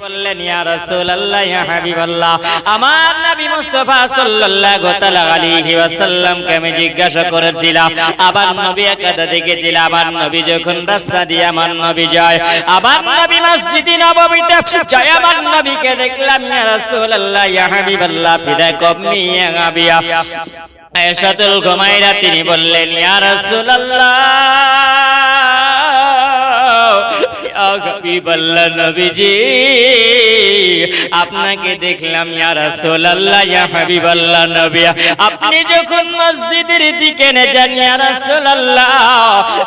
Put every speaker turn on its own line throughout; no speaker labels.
বললেন ইয়া রাসূলুল্লাহ ইয়া হাবিবাল্লাহ, আমার নবী মুস্তাফা সাল্লাল্লাহু তাআলা আলাইহি ওয়াসাল্লামকে আমি জিজ্ঞাসা করেছিলাম, আবার নবী একাদা দেখেছিলাম, আমার নবী যখন রাস্তা দিয়ে আমার নবী যায়, আবার নবী মসজিদে নববীতে যায়, আমার নবীকে দেখলাম ইয়া রাসূলুল্লাহ ইয়া হাবিবাল্লাহ ফিদাকুম ইয়া আবিয়া আয়েশাতুল গুমাইরা তিনি বললেন ইয়া রাসূলুল্লাহ নবীজি আপনাকে দেখলাম ইয়া রাসূলুল্লাহ ইয়া হাবিবাল্লাহ নবী, আপনি যখন মসজিদের দিকে যান ইয়া রাসূলুল্লাহ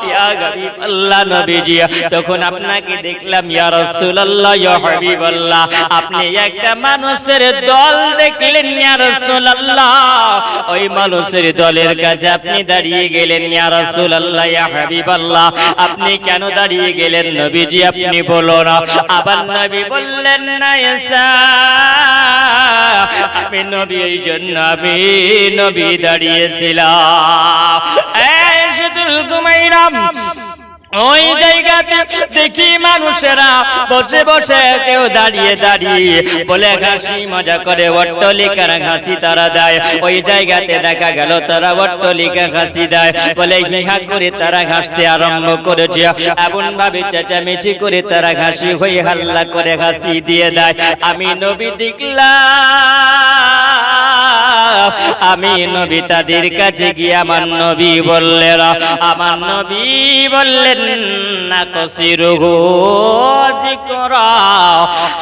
ইয়া হাবিবাল্লাহ নবীজি, তখন আপনাকে দেখলাম ইয়া রাসূলুল্লাহ ইয়া হাবিবাল্লাহ আপনি একটা মানুষের দল দেখলেন ইয়া রাসূলুল্লাহ, ওই মানুষের দলের কাছে আপনি দাঁড়িয়ে গেলেন ইয়া রাসূলুল্লাহ ইয়া হাবিবাল্লাহ, আপনি কেন দাঁড়িয়ে গেলেন নবীজি আপনি বলো না। আবার নবী বললেন না এসা আমি নবী, এই জন্য আমি নবী দাঁড়িয়েছিলাম। আয়েশাতুল গুমাইরা ওই জায়গাতে দেখি মানুষেরা বসে বসে কেউ দাঁড়িয়ে দাঁড়িয়ে বলে হাসি মজা করে অট্টলিকার হাসি তারা দেয়, ওই জায়গাতে দেখা গেল তারা অট্টলিকা হাসি দেয়, বলে হিহা করে তারা হাসতে আরম্ভ করেছে, এমন ভাবে চেঁচামেচি করে তারা হাসি হয়ে হাল্লা করে হাসি দিয়ে দেয়। আমি নবী দেখলাম, আমি নবী তাদের কাছে গিয়ে আমার নবী বললেন, আমার নবী বললেন নাকসিরুহু যিকরা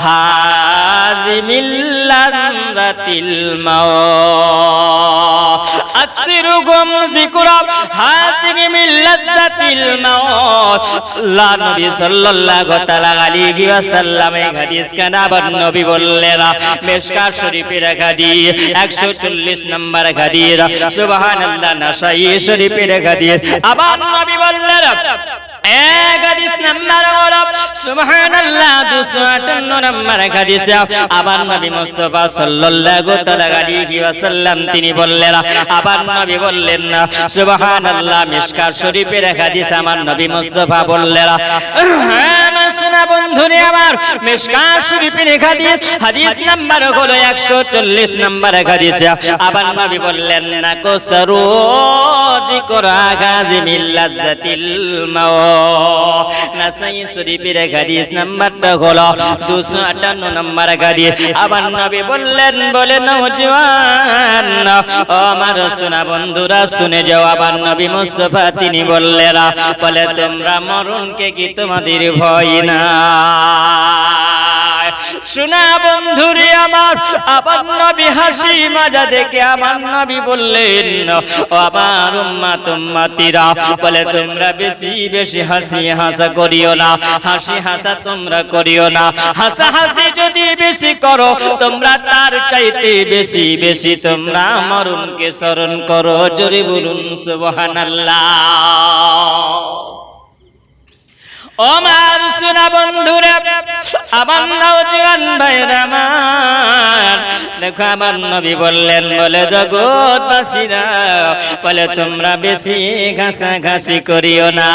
হাযিমিল লাযাতিল মাউত, আকসিরুহুম যিকরা হাযিমিল লাযাতিল মাউত। আল্লাহ নবী সাল্লাল্লাহু তাআলা আলাইহি ওয়াসাল্লাম এই হাদিস কানা আবার নবী বললেন, মিশকাত শরীফের হাদিস 140 নম্বর হাদিস, সুবহানাল্লাহ নাসাঈ শরীফের হাদিস। আবার নবী বললেন এক হাদিস নাম্বার হলো সুবহানাল্লাহ 258 নম্বর হাদিস। আবার নবী মুস্তাফা সাল্লাল্লাহু তাআলা আলাইহি ওয়াসাল্লাম তিনি বললেন, আবার নবী বললেন না সুবহানাল্লাহ মিশকাত শরীফের হাদিস, আমার নবী মুস্তাফা বললেন, শোনা বন্ধুরে আমার, মিশকাত শরীফের হাদিস হাদিস নাম্বার হলো 140 নম্বর হাদিস। আবার নবী বললেন না কসরু যিকরা হাযিমিল লাযাতিল মাউত, নাসাঈ শরীফের হাদিস নাম্বারটা হলো 258 নম্বর হাদিস। আবার নবী বললেন, বলে নওজওয়ান ও আমার শোনা বন্ধুরা শুনে যাও, আবার নবী মুস্তাফা তিনি বললেন, বলে তোমরা মরণকে কি তোমাদের ভয় না? শোনা বন্ধুরে আমার, আবার নবী হাসি মজা দেখে আমার নবী বললেন, ও আমার উম্মত উম্মতিরা, বলে তোমরা বেশি বেশি হাসি হাসা করিও না, হাসি হাসা তোমরা করিও না, হাসা হাসি যদি বেশি করো তোমরা তার চাইতে বেশি বেশি তোমরা মরণকে স্মরণ করো। জোরে বলুন সুবহানাল্লাহ। আমার শোনা বন্ধুরা, আমার নওজওয়ান ভাইরা আমার, দেখো আমার নবী বললেন, বলে জগৎবাসীরা, বলে তোমরা বেশি ঘাসাঘাসি করিও না,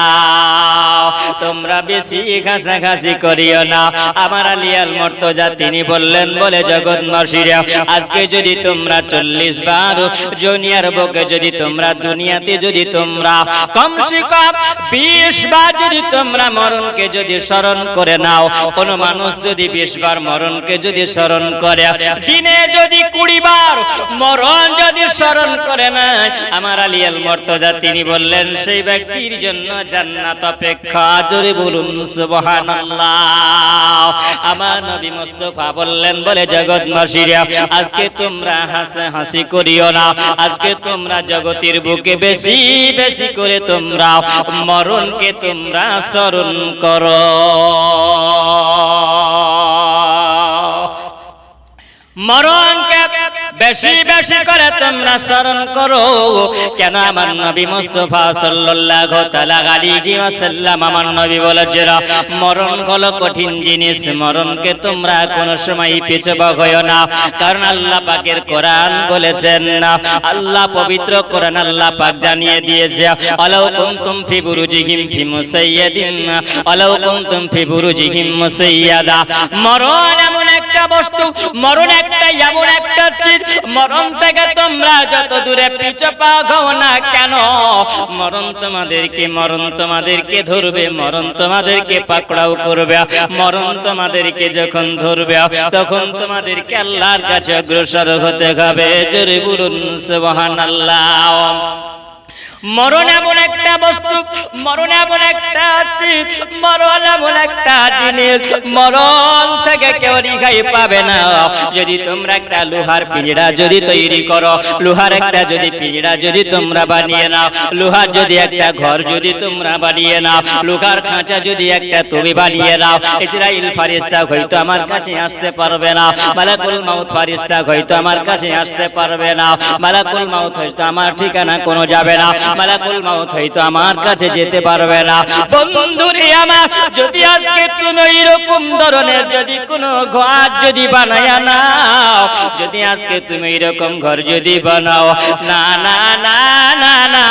তোমরা বেশি ঘাসাঘাসি করিও না। আমার আলিয়াল মুর্তজা তিনি বললেন, বলে জগৎবাসীরা, আজকে যদি তোমরা 40 বার দুনিয়ার বুকে যদি তোমরা দুনিয়াতে যদি তোমরা কমসে কম 20 বার যদি তোমরা মরণকে যদি স্মরণ করে নাও, কোন মানুষ যদি 20 বার মরণকে যদি স্মরণ করে, দিনে যদি 20 বার মরণ যদি স্মরণ করে না, আমার আলিয়াল মুর্তজা তিনি বললেন সেই ব্যক্তির জন্য জান্নাত অপেক্ষা। জোরে বলুন সুবহানাল্লাহ। আমার নবী মুস্তাফা বললেন, বলে জগৎবাসীরা, আজকে তোমরা হাসি করিও না, আজকে তোমরা জগতের বুকে বেশি বেশি করে তোমরা মরণকে তোমরা স্মরণ করো। মরণকে বেশি বেশি করে তোমরা স্মরণ করো। কেন আমার নবী মুস্তাফা সাল্লাল্লাহু তাআলা আলাইহি ওয়াসাল্লাম আমার নবী বলেছেন মরণ হলো কঠিন জিনিস, মরণকে তোমরা কোনো সময় পিছু হয়ো না। কারণ আল্লাহ পাকের কোরআন বলেছেন না, আল্লাহ পবিত্র কোরআন আল্লাহ পাক জানিয়ে দিয়েছে আলাউ কুনতুম ফি বুরুজিহিম ফি মুসাইয়াদিন আলাউ কুনতুম ফি বুরুজিহিম মুসাইয়াদা। মরণ এমন একটা বস্তু, মরণ একটা এমন একটা চিজ, মরণ থেকে তোমরা যত দূরে পিছু পাও না কেন, মরণ তোমাদেরকে ধরবে, মরণ তোমাদেরকে পাকড়াও করবে। মরণ তোমাদেরকে যখন ধরবে তখন তোমাদেরকে আল্লাহর কাছে অগ্রসর হতে হবে। জোরে বলুন সুবহানাল্লাহ। মরণ এমন একটা বস্তু, মরণ এমন একটা চিজ, মরণ এমন একটা জিনিস, মরণ থেকে কেউ রেহাই পাবে না। যদি তোমরা একটা লোহার পিঞ্জরা যদি তৈরি করো, লোহার একটা যদি পিঞ্জরা যদি তোমরা বানিয়ে নাও, লোহার যদি একটা ঘর যদি তোমরা বানিয়ে নাও, লোহার খাঁচা যদি একটা তুমি বানিয়ে নাও, ইসরাইল ফারিস্তা হয়তো আমার কাছে আসতে পারবে না, মালাকুল মাউত ফারিস্তা হয়তো আমার কাছে আসতে পারবে না, মালাকুল মাউত হয়তো আমার ঠিকানা কোনো যাবে না, মালাকুল মাউত হয়তো আমার কাছে যেতে পারবে না। বন্ধুরে আমার, যদি আজকে তুমি এরকম ধরনের যদি কোনো ঘর যদি বানায়া নাও, যদি আজকে তুমি এরকম ঘর যদি বানাও, না না না না না,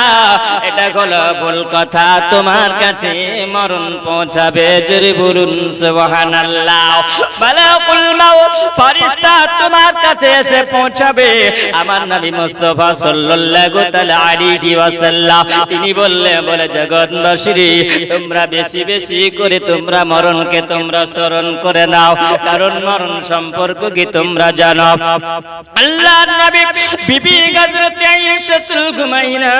এটা হলো ভুল কথা, তোমার কাছে মরণ পৌঁছাবে। জোরে বলুন সুবহানাল্লাহ। মালাকুল মাউত ফেরেশতা তোমার কাছে এসে পৌঁছাবে। আমার নবী মুস্তাফা সাল্লাল্লাহু তাআলা আলাইহি ওয়াসাল্লাম তিনি বলে জগৎবাসী তোমরা বেশি বেশি করে তোমরা মরণকে তোমরা স্মরণ করে নাও, কারণ মরণ সম্পর্ক কি তোমরা জানো। আল্লাহর নবী বিবি হযরত আয়েশাতুল গুমাইরা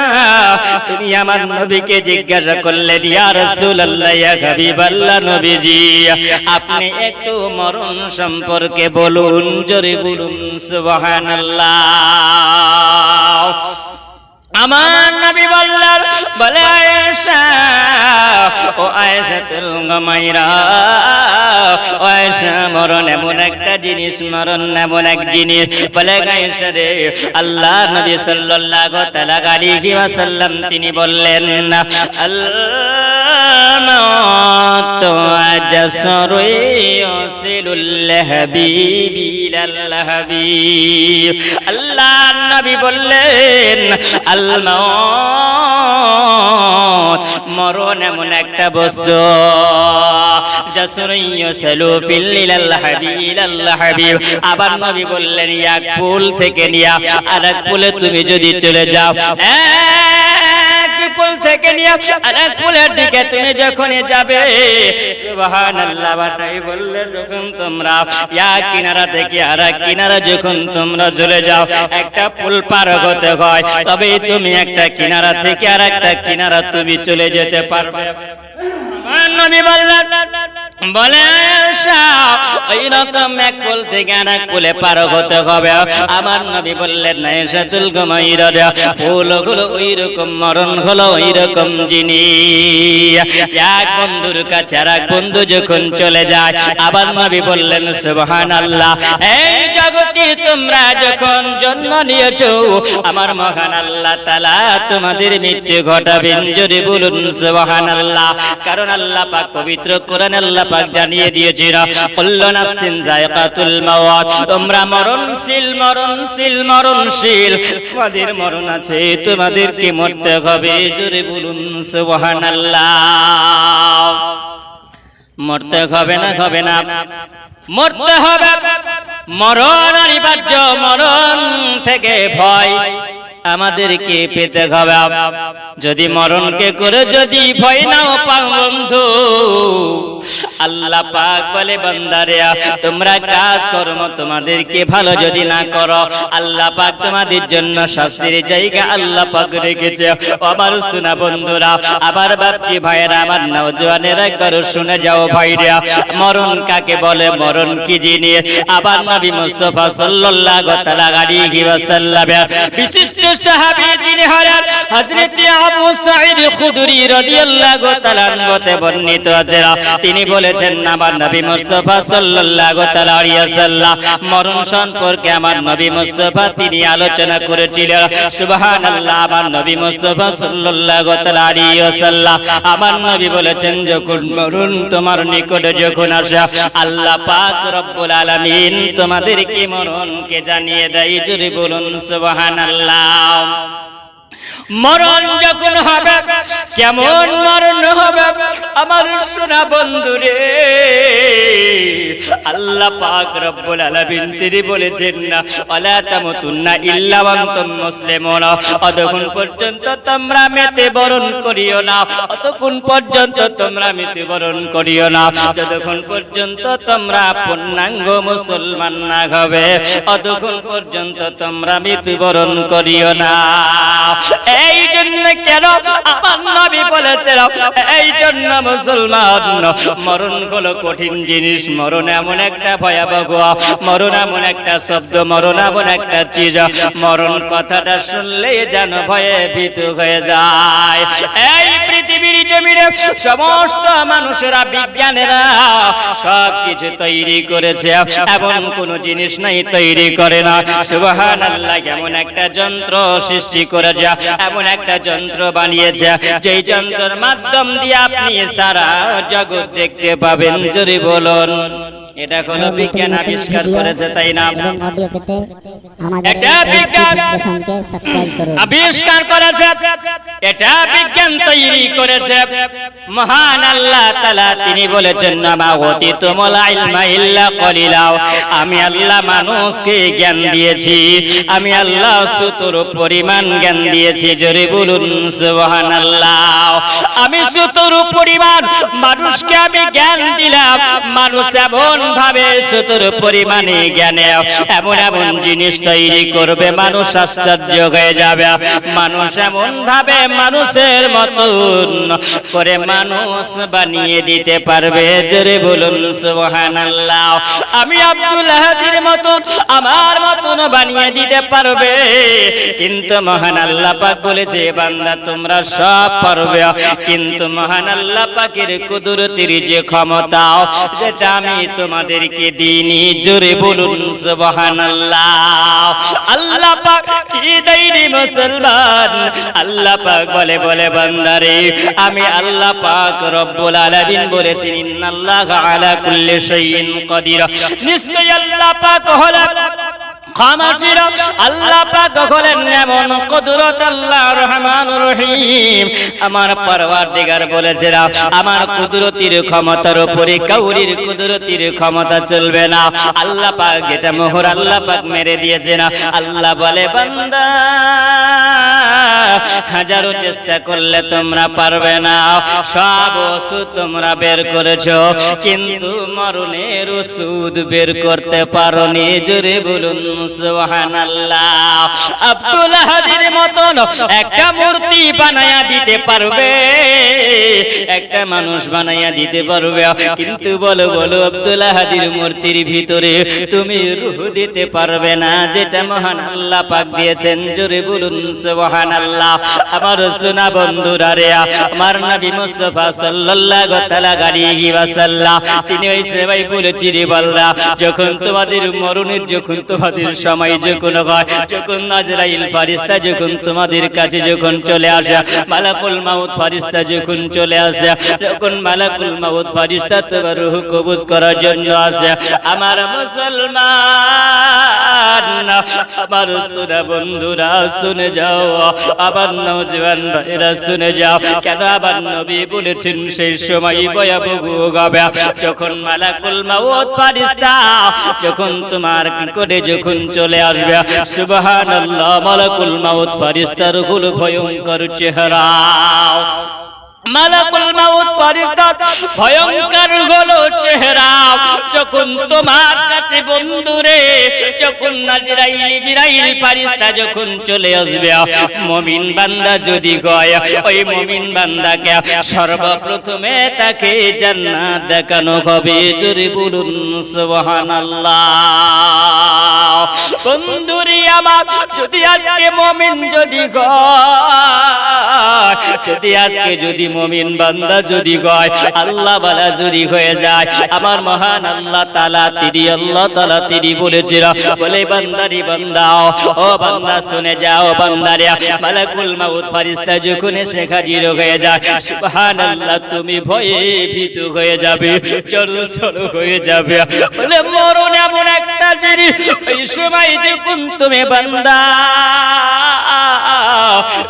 তুমি আমার নবীকে জিজ্ঞাসা করলেন, ইয়া রাসূলুল্লাহ, ইয়া হাবিবাল্লাহ নবীজি, আপনি একটু মরণ সম্পর্কে বলুন। জোরে বলুন সুবহানাল্লাহ। আমার নবী বললেন, বলে আয়েশা, ও আয়েশাতুল গুমাইরা, ও আয়েশা, মরণ এমন একটা জিনিস, মরণ এমন এক জিনিস, বলে আয়েশা রে, আল্লাহ নবী সাল্লাল্লাহু তাআলা আলাইহি ওয়াসাল্লাম তিনি বললেন, মাউতু আজসারু ইয়াসিলুল হাবিবি ইলাল হাবিব। আল্লাহ নবী বললেন, আল মাউত, মরণ এমন একটা বস্তু, জাসরু ইয়াসিলু ফিল ইলাল হাবিব ইলাল হাবিব। আবার নবী বললেন, এক পুল থেকে নিয়া আরেক পুলে তুমি যদি চলে যাও, পুল থেকে নিয়ে আরেক পুলের দিকে তুমি যখন যাবে, সুবহানাল্লাহ, বাটাই বললে যখন তোমরা এক কিনারা থেকে আরেক কিনারা যখন তোমরা চলে যাও, একটা পুল পার হতে হয়, তবে তুমি একটা কিনারা থেকে আরেকটা কিনারা তুমি চলে যেতে পারবে। নবী বললেন, বলে আয়েশা, ওইরকম এক পুল থেকে আরেক পুলে পার হতে হবে। আমার নবী বললেন, আয়েশাতুল গুমাইরা, পুলগুলো ওইরকম, মরণ হলো ওইরকম জিনিস। এক বন্ধুর কাছে আরেক বন্ধু যখন চলে যায়, আবার নবী বললেন, সুবহানাল্লাহ, এই জগতে তোমরা যখন জন্ম নিয়েছো, আমার মহান আল্লাহ তাআলা তোমাদের মৃত্যু ঘটাবেন। জোরে বলুন সুবহানাল্লাহ। কারণ আল্লাহ পাক পবিত্র কোরআনে আল্লাহ পাক জানিয়ে দিয়েছেন, কুল্লু নাফসিন যায়কাতুল মাউত, তোমরা মরণশীল, মরণশীল, মরণশীল, তোমাদের মরণ আছে, তোমাদেরকে মরতে হবে। জোরে বলুন সুবহানাল্লাহ। মরতে হবে না, হবে না, মরতে হবে। মরণ অনিবার্য, মরণ থেকে ভয় আমাদেরকে পেতে হবে। যদি মরণকে করে যদি ভয় নাও পাও বন্ধু, আল্লাহ পাক বলে, বান্দারে তোমরা কাজ কর্ম তোমাদেরকে ভালো যদি না করো, আল্লাহ পাক তোমাদের জন্য শাস্তির জায়গা আল্লাহ পাক রেখেছে। আবার শোনা বন্ধুরা, আবার বাপজি ভাইরা, আমার নওজওয়ানেরা, একবার শুনে যাও ভাইরা, মরণ কাকে বলে, মরণ কি জিনিস। আবার নবী মুস্তাফা সাল্লাল্লাহু তাআলা আলাইহি ওয়াসাল্লাম বিশিষ্ট সাহাবী যিনি হলেন হযরত আবু সাঈদ খুদরি রাদিয়াল্লাহু তাআলা আনহু বর্ণিত আছে তিনি বলেছেন আমার নবী মুস্তাফা সাল্লাল্লাহু তাআলা আলাইহি ওয়াসাল্লাম মরণ সম্পর্কে আমার নবী মুস্তাফা তিনি আলোচনা করেছিলেন সুবহানাল্লাহ আমার নবী মুস্তাফা সাল্লাল্লাহু তাআলা আলাইহি ওয়াসাল্লাম আমার নবী বলেছেন যখন মরণ তোমার নিকটে যখন আসে আল্লাহ পাক রব্বুল আলামিন তোমাদেরকে মরণকে জানিয়ে দেয় জোরে বলুন সুবহানাল্লাহ মরণ যখন হবে কেমন মরণ হবে আমার সোনা বন্ধুরে আল্লাহ পাক রব্বুল আলামিন তিনি বলেছেন না ওয়ালা তামুতুন্না ইল্লা ওয়া আনতুম মুসলিমুন অতক্ষণ পর্যন্ত তোমরা মৃত্যুবরণ করিও না অতক্ষণ পর্যন্ত তোমরা মৃত্যুবরণ করিও না যতক্ষণ পর্যন্ত তোমরা পূর্ণাঙ্গ মুসলমান না হবে অতক্ষণ পর্যন্ত তোমরা মৃত্যুবরণ করিও না এই জন্য কেন আমার নবী বলেছেন এই জন্য মুসলমান মরণ হলো কঠিন জিনিস মরণ এমন একটা ভয়াবহ মরণ এমন একটা শব্দ মরণ এমন একটা চিজ মরণ কথাটা শুনলে যেন ভয়ে ভীত হয়ে যায় এই পৃথিবীর জমিনে সমস্ত মানুষেরা বিজ্ঞানীরা সব কিছু তৈরি করেছে এমন কোন জিনিস নাই তৈরি করে না সুবহানাল্লাহ এমন একটা যন্ত্র সৃষ্টি করেছে এমন একটা যন্ত্র বানিয়েছে যেই যন্ত্রের মাধ্যম দিয়ে আপনি সারা জগৎ দেখতে পাবেন জোরে বলুন এটা কোন বিজ্ঞান আবিষ্কার করেছে তাই না এটা বিজ্ঞান আবিষ্কার করেছে এটা বিজ্ঞান তৈরি করেছে মহান আল্লাহ তাআলা তিনি বলেছেন মা ওয়াতিতুমুল ইলমা ইল্লা কলিলা আমি আল্লাহ মানুষকে জ্ঞান দিয়েছি আমি আল্লাহ সুতোর পরিমাণ জ্ঞান দিয়েছি জোরে বলুন সুবহানাল্লাহ আমি সুতোর পরিমাণ মানুষকে আমি জ্ঞান দিলাম মানুষ এমন ভাবে সুতোর পরিমাণে জ্ঞানে এমন এমন জিনিস তৈরি করবে মানুষ আশ্চর্য হয়ে যাবে মানুষ এমন ভাবে মানুষের মতন করে মানুষ বানিয়ে দিতে পারবে জোরে বলুন সুবহানাল্লাহ আমি আব্দুল হাদীর মতন আমার মতন বানিয়ে দিতে পারবে কিন্তু মহান আল্লাহ পাক বলেছে বান্দা তোমরা সব পারবে কিন্তু মহান আল্লাহ পাকের কুদরতের যে ক্ষমতা যেটা আমি তোমাদেরকে দিইনি জোরে বলুন সুবহানাল্লাহ আল্লাহ পাক কি দেয়নি মুসলমান আল্লাহ পাক বলে বলে বান্দারে আমি আল্লাহ পাক রব্বুল আলামিন বলেছেন ইন্নাল্লাহা আলা কুল্লি শাইইন কাদির নিশ্চয় আল্লাহ পাক হলেন খামাশির আল্লাহ পাক হলেন এমন কুদরত আল্লাহ রহমানুর রহিম আমার পরওয়ারদিগার বলেছেন আমার কুদরতির ক্ষমতার উপরে কাউরির কুদরতির ক্ষমতা চলবে না আল্লাহ পাক যেটা মোহর আল্লাহ পাক মেরে দিয়েছেন আল্লাহ বলে বান্দা হাজারো চেষ্টা করলে তোমরা পারবে না সব ওষুধ তোমরা বের করেছো কিন্তু মরণের ওষুধ বের করতে পারোনি জোরে বলুন সুবহানাল্লাহ আব্দুল হাদীর মতন একটা মূর্তি বানায়া দিতে পারবে একটা মানুষ বানায়া দিতে পারবে কিন্তু বলো বলো আব্দুল হাদীর মূর্তির ভিতরে তুমি রূহ দিতে পারবে না যেটা মহান আল্লাহ পাক দিয়েছেন জোরে বলুন সুবহানাল্লাহ আমার সোনা বন্ধুরা রে আমার নবী মুস্তাফা সাল্লাল্লাহু তাআলা আলাইহি ওয়াসাল্লাম তিনি ওই সেবাই বলেছি রে বান্দা যখন তোমাদের মরণের যখন তোমাদের সময় যখন হয় যখন আজরাইল ফেরেশতা যখন তোমাদের কাছে যখন চলে আসে মালাকুল মাউত ফেরেশতা যখন চলে আসে যখন মালাকুল মাউত ফেরেশতা তোমার রূহ কবজ করার জন্য আসে আমার মুসলমান আমার সোনা বন্ধুরা শুনে যাও আবার নওজওয়ান ভাইরা শুনে যাও কেন আবার নবী বলেছেন সেই সময় ভয়াবহ হবে যখন মালাকুল মাউত ফেরেশতা যখন তোমার করে যখন চলে আসবে সুবহানাল্লাহ মালাকুল মাউত ফেরেশতার হলো ভয়ঙ্কর চেহারা মালাকুল মাউত ফেরেশতা ভয়ঙ্কর হলো চেহারা যখন তোমার কাছে বন্ধুরে যখন ইজরাইল ফেরেশতা যখন চলে আসবে মুমিন বান্দা যদি হয় ওই মুমিন বান্দাকে সর্বপ্রথমে তাকে জান্নাত দেখানো হবে জোরে বলুন সুবহানাল্লাহ বন্ধুরে আমার, যদি আজকে মুমিন যদি হয়, যদি আজকে যদি মুমিন বান্দা যদি হয়, আল্লাহ বালা যদি হয়ে যায়, আমার মহান আল্লাহ তাআলা তিনি বলেছিল, বলে বান্দারি বান্দা, ও বান্দা শুনে যাও বান্দারে, মালাকুল মাউত ফেরেশতা যখন এসে হাজির হয়ে যায়, সুবহানাল্লাহ, তুমি ভয়ে ভীত হয়ে যাবে, জড়সড় হয়ে যাবে। বলে মরণ এমন একটা জিনিস, এই সময় যখন তুমি বান্দা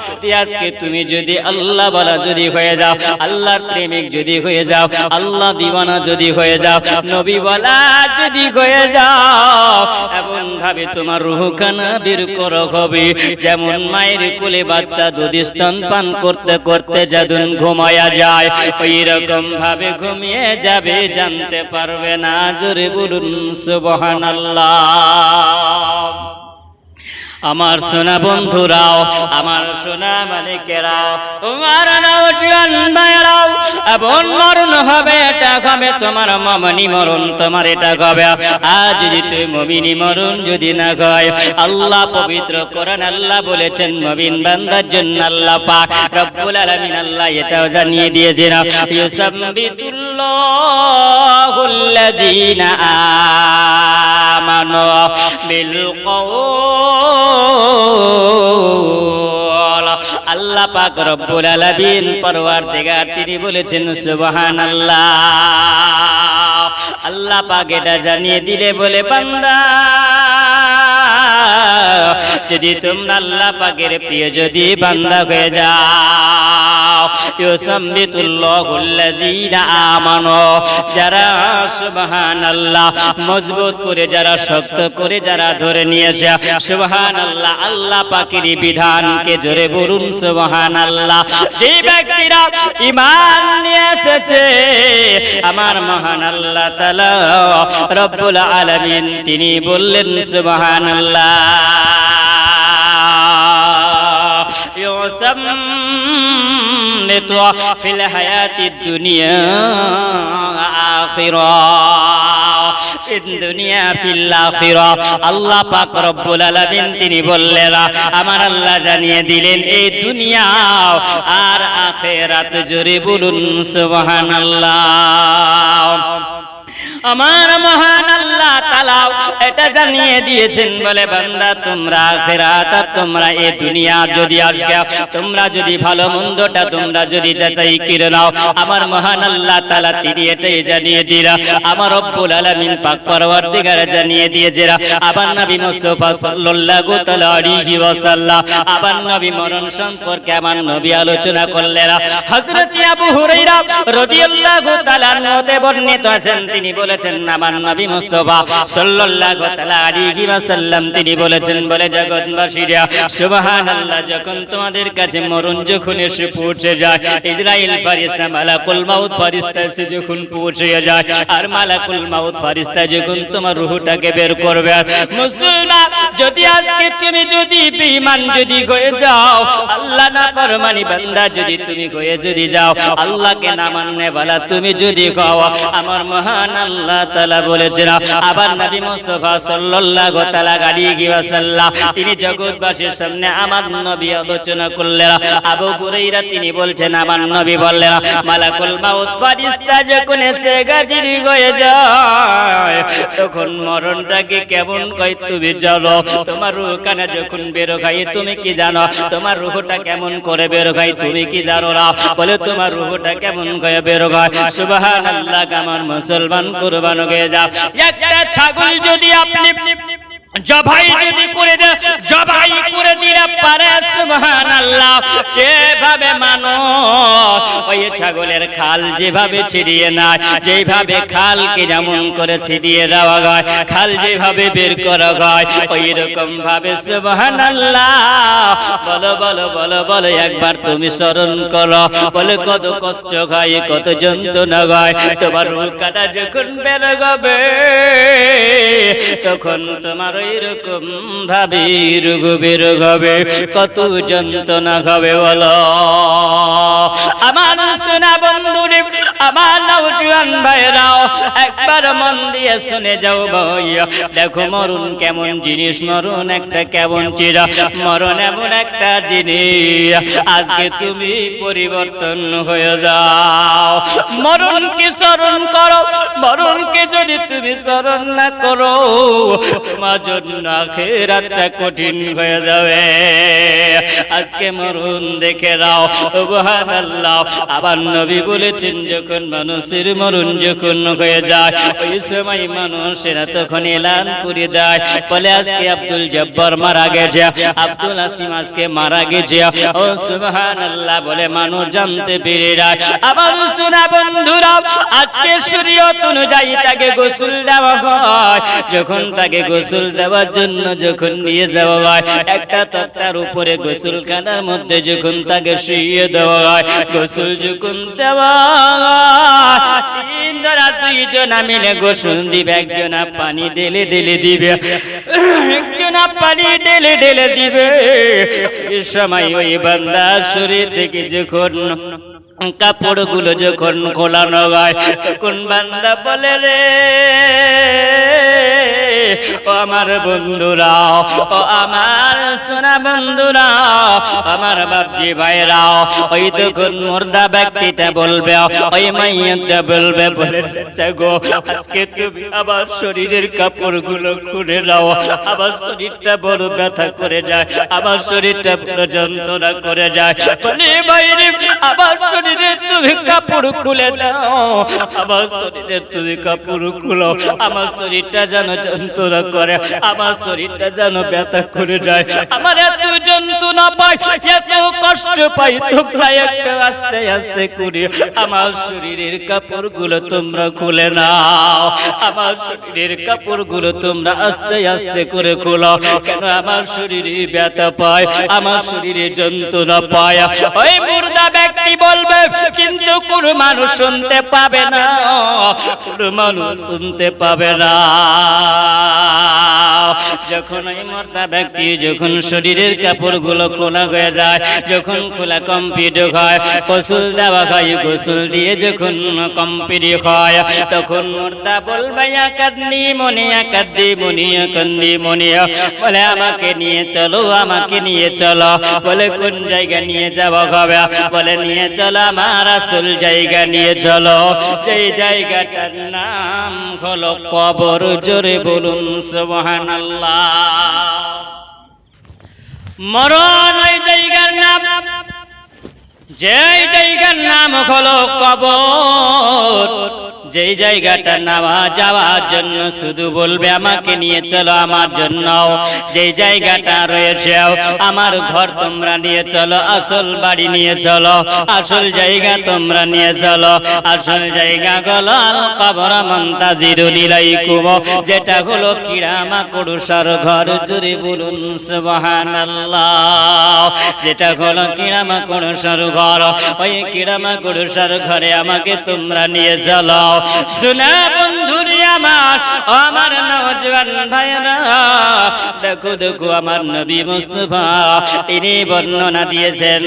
যদি আজকে তুমি যদি আল্লাহ বালা যদি হয়ে যাও, আল্লাহর প্রেমিক যদি হয়ে যাও, আল্লাহ দিওয়ানা যদি হয়ে যাও, নবী বলা যদি হয়ে যাও, এমন ভাবে তোমার রূহখানা বের করা হবে, যেমন মায়ের কোলে বাচ্চা দুধ স্তন পান করতে করতে যেদিন ঘুমায়া যায়, ওই রকম ভাবে ঘুমিয়ে যাবে, জানতে পারবে না। জোরে বলুন সুবহানাল্লাহ। আমার সোনা বন্ধুরাও, আমার সোনা মালিকেরাও, তোমার নওজোয়ান ভাইরাও, এমন মরণ হবে, এটা হবে তোমার মুমিনি মরণ, তোমার এটা হবে। আজ যদি তুমি মুমিনি মরণ যদি না হয়, আল্লাহ পবিত্র কোরআন আল্লাহ বলেছেন, মুমিন বান্দার জন্য আল্লাহ পাক রব্বুল আলামিন আল্লাহ এটাও জানিয়ে দিয়েছেন, ইউসাব্বিতুল্লাহুল্লাযীনা আমানু বিল কওল। আল্লাহ পাক রব্বুল আলামিন পরওয়ারদিগার তিনি বলেছেন সুবহানাল্লাহ। আল্লাহ পাক এটা জানিয়ে দিলে বলে, বান্দা যদি তোমরা আল্লাহ পাকের প্রিয় যদি বান্দা হয়ে যাও, ইউসাব্বিতুল্লাহুল্লাযীনা আমানু, যারা সুবহানাল্লাহ মজবুত করে, যারা শক্ত করে যারা ধরে নিয়েছে সুবহানাল্লাহ আল্লাহ পাকের বিধানকে, জোরে বলুন সুবহানাল্লাহ। যে ব্যক্তিরা ঈমান নিয়ে এসেছে, আমার মহান আল্লাহ তাআলা রব্বুল আলামিন তিনি বললেন সুবহানাল্লাহ, ইউসাম্মিতু ফিল হায়াতিদ দুনিয়া আখিরাহ, দুনিয়া ফিল আখিরাহ। আল্লাহ পাক রব্বুল আলামিন তিনি বললেন, আমার আল্লাহ জানিয়ে দিলেন এই দুনিয়া আর আখিরাত, জোরে বলুন সুবহানাল্লাহ। আমার মহান আল্লাহ তাআলা এটা জানিয়ে দিয়েছেন, বলে বান্দা তোমরা আখিরাত আর তোমরা এই দুনিয়া যদি আসবে, তোমরা যদি ভালো মন্দটা তোমরা যদি যাচাই করে নাও, আমার মহান আল্লাহ তাআলা তিনি এটাই জানিয়ে দিলেন, আমার রব্বুল আলামিন পাক পরওয়ারদিগার জানিয়ে দিয়েছেন। আবার নবী মুস্তাফা সাল্লাল্লাহু তাআলা আলাইহি ওয়াসাল্লাম আবার নবী মরণ সম্পর্কে আমার নবী আলোচনা করলেন। হযরত আবু হুরায়রা রাদিয়াল্লাহু তাআলা আনহু বর্ণিত আছেন, তিনি বলেছেন, আমার নবী মুস্তাফা সাল্লাল্লাহু তাআলা আলাইহি ওয়াসাল্লাম তিনি বলেছেন, বলে জগৎবাসীরা সুবহানাল্লাহ, যখন তোমাদের কাছে মরণ যখন এসে পৌঁছে যায়, ইসরাইল ফেরেশতা মালাকুল মাউত ফেরেশতা এসে যখন পৌঁছে যায়, আর মালাকুল মাউত ফেরেশতা যখন তোমার রূহটাকে বের করবে, মুসলমান যদি আজকে তুমি যদি বেঈমান যদি হয়ে যাও, আল্লাহ নাফরমানি বান্দা যদি তুমি হয়ে যদি যাও, আল্লাহকে না মানে বলা তুমি যদি খাও, আমার মহান আল্লাহ তাআলা বলেছেন। আবার নবী মুস্তাফা সাল্লাল্লাহু তাআলা আলাইহি ওয়াসাল্লাম তিনি জগৎবাসীর সামনে আমার নবী আলোচনা করলেন। আবু হুরায়রা তিনি বলছেন, আমার নবী বললেন, মালাকুল মাউত ফেরেশতা যখন এসে হাজির হয়ে যায়, তখন মরণটাকে কেমন কই তুমি জানো? তোমার রূহখানা যখন বের হয় তুমি কি জানো? তোমার রূহটা কেমন করে বের হয় তুমি কি জানো না? বলে তোমার রূহটা কেমন করে বের হয়? সুবহানাল্লাহ। আমার মুসলমান কুরবান হয়ে যাও, একটা ছাগল যদি আপনি জবাই যদি করে দেন, জবাই করে দিলে পারে সুবহানাল্লাহ, যেভাবে মানুষ ওই ছাগলের খাল যেভাবে ছিড়িয়ে নেয়, যেভাবে খালকে যেমন করে ছিড়িয়ে দেওয়া হয়, খাল যেভাবে বের করা হয়, ওই রকম ভাবে সুবহানাল্লাহ। বলো বলো বলো বলো, একবার তুমি স্মরণ করো, বলে কত কষ্ট হয়, কত যন্ত্রণা হয়, তোমার রূহ কাটা যখন বের হবে, তখন তোমার এরকম ভাবে রোগ বের হবে। কত যন্ত্রণা হবে বলো। আমার সোনা বন্ধুরে, আমার নওজোয়ান ভাইরাও একবার মন দিয়ে শুনে যাও ভাইয়া। দেখো মরণ কেমন জিনিস, মরণ একটা কেমন চিরা, মরণ এমন একটা জিনিস, আজকে তুমি পরিবর্তন হয়ে যাও। মরণকে স্মরণ করো, মরণকে যদি তুমি স্মরণ না করো তোমার জন্য আখিরাতটা কঠিন হয়ে যাবে। আজকে মরণ দেখে নাও, সুবহানাল্লাহ। আবার নবী বলেছেন যখন মানুষের মরণ যখন হয়ে যায় ওই সময় মানুষেরা তখন এলান করে দেয়, বলে আজকে আব্দুল জব্বার মারা গেছে, আব্দুল আসিম আজকে মারা গেছে। ও সুবহানাল্লাহ বলে মানুষ জানতে পেরে যায়। আমার সোনা বন্ধুরা, আজকে শরীয়ত অনুযায়ী তাকে গোসল দেওয়া হয়। যখন তাকে গোসল দেওয়ার জন্য যখন নিয়ে যাওয়া হয়, একটা তক্তার উপরে গোসলখানার মধ্যে যখন তাকে শুইয়ে দেওয়া হয়, গোসল যখন দেওয়া হয়, তিন ধরা দুইজনা মিলে গোসল দিবে। একজনা পানি ঢেলে ঢেলে দিবে, একজনা পানি ঢেলে ঢেলে দিবে। এই সময় ওই বান্দার শরীর থেকে যখন কাপড়গুলো যখন খোলানো হয়, তখন বান্দা বলে রে ও আমার বন্ধুরা, ও আমার সোনা বন্ধুরা, আমার বাপজি ভাইরা, ওই তখন মুর্দা ব্যক্তিটা বলবে, ওই মাইয়াটা বলবে, বলে চাচা গো আজকে তুমি আবার শরীরের কাপড়গুলো খুলে নাও, আবার শরীরটা বড় ব্যথা করে যায়, আবার শরীরটা বড় যন্ত্রণা করে যায়। বলে বাইরে আবার শরীরে তুমি কাপড় খুলে দাও, আমার শরীরে তুমি কাপড় খুলো, আমার শরীরটা যেন যন্ত্রণা করে, আমার শরীরটা যেন ব্যথা করে যায়, আমার এত যন্ত্রণা পাই, এত কষ্ট পাই, তোমরা একটা আস্তে আস্তে করে আমার শরীরের কাপড়গুলো তোমরা খুলে নাও, আমার শরীরের কাপড়গুলো তোমরা আস্তে আস্তে করে খোলো। কেন আমার শরীরে ব্যথা পায়, আমার শরীরে যন্ত্রণা পায়। ওই মুর্দা ব্যক্তি বলবে, কিন্তু কোন মানুষ শুনতে পাবে না, কোন মানুষ শুনতে পাবে না। যখন ওই মুর্দা ব্যক্তি যখন শরীরের কাপড়গুলো খোলা হয়ে যায়, যখন খোলা কমপ্লিট হয়, গোসল দেওয়া হয়, গোসল দিয়ে যখন কমপ্লিট হয়, তখন মুর্দা বলবে কান্দি মনিয়া, কান্দি মনিয়া, কান্দি মনিয়া, বলে আমাকে নিয়ে চলো, আমাকে নিয়ে চলো। বলে কোন জায়গা নিয়ে যাওয়া হবে? বলে নিয়ে চলো আমার আসল জায়গা নিয়ে চলো, যেই জায়গাটার নাম হলো কবর। জোরে বলুন সুবহানাল্লাহ। মরণ ওই জায়গার নাম, যেই জায়গার নাম হলো কবর, যেই জায়গাটা নামা যাওয়ার জন্য শুধু বলবে আমাকে নিয়ে চলো, আমার জন্য যেই জায়গাটা রয়েছে আমার ঘর তোমরা নিয়ে চলো, আসল বাড়ি নিয়ে চলো, আসল জায়গা তোমরা নিয়ে চলো। আসল জায়গা হলো আল কবর মুনতাজিরুন ইলাইকুম, যেটা হলো কিরামা কুরুসার ঘর। জুড়ে বলুন সুবহানাল্লাহ। যেটা হলো কিরামা কুরুসার ঘর, ওই কিরামা কুরুসার ঘরে আমাকে তোমরা নিয়ে চলো। শোনা বন্ধুরে আমার, আমার নওজোয়ান ভাইরা, দেখো দেখো আমার নবী মুস্তাফা তিনি বর্ণনা দিয়েছেন,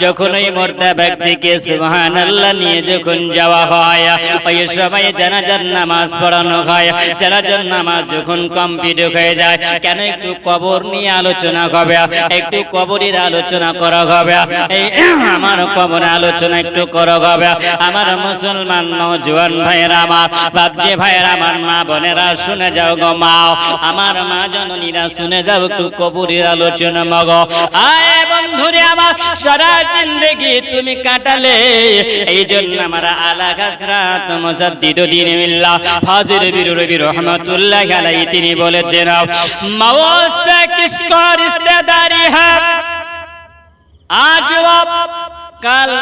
যখন ওই মুর্দা ব্যক্তিকে সুবহানাল্লাহ নিয়ে যখন যাওয়া হয়, ওই সময় জানাজার নামাজ পড়ানো হয়। জানাজার নামাজ যখন কমপ্লিট হয়ে যায়, কেন একটু কবর নিয়ে আলোচনা হবে, একটু কবরের আলোচনা করা হবে। এই আমার কবর আলোচনা একটু করা হবে। আমার মুসলমান নওজোয়ান ভাইরা আমার, বাপজি ভাইরা আমার, মা বোনেরা শুনে যাও গো মা, আমার মা জননীরা শুনে যাও একটু কবরের আলোচনা মগো। আয় বন্ধুরে আমার, সারা জিন্দেগি তুমি কাটালে, এই জন্য আমার আলা হযরত মুজাদ্দিদুদ্দিন মিল্লাহ ফাজিল বিরুরবি রহমাতুল্লাহ আলাইহি তিনি বলেছেন, মাওসা কিসকো রিশতেদারি হ্যায়, আজ কাল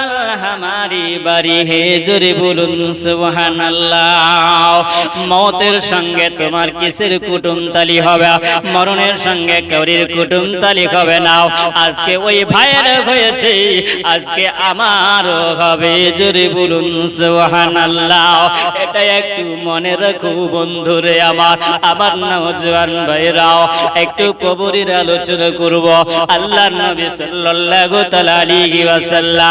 হামারি বাড়ি হে জোরে বলুন সুবহানাল্লাহ। মওতের সঙ্গে তোমার কিসের কুটুমতালি হবে, মরণের সঙ্গে কাউরির কুটুমতালি হবে না। আজকে ওই ভাইয়ের হয়েছে, আজকে আমারও হবে, জোরে বলুন সুবহানাল্লাহ। এটা একটু মনে রাখো বন্ধুরে আমার, আমার নওজোয়ান ভাইরাও, একটু কবরের আলোচনা করব। আল্লাহর নবী সাল্লাল্লাহু তাআলা আলাইহি ওয়াসাল্লাম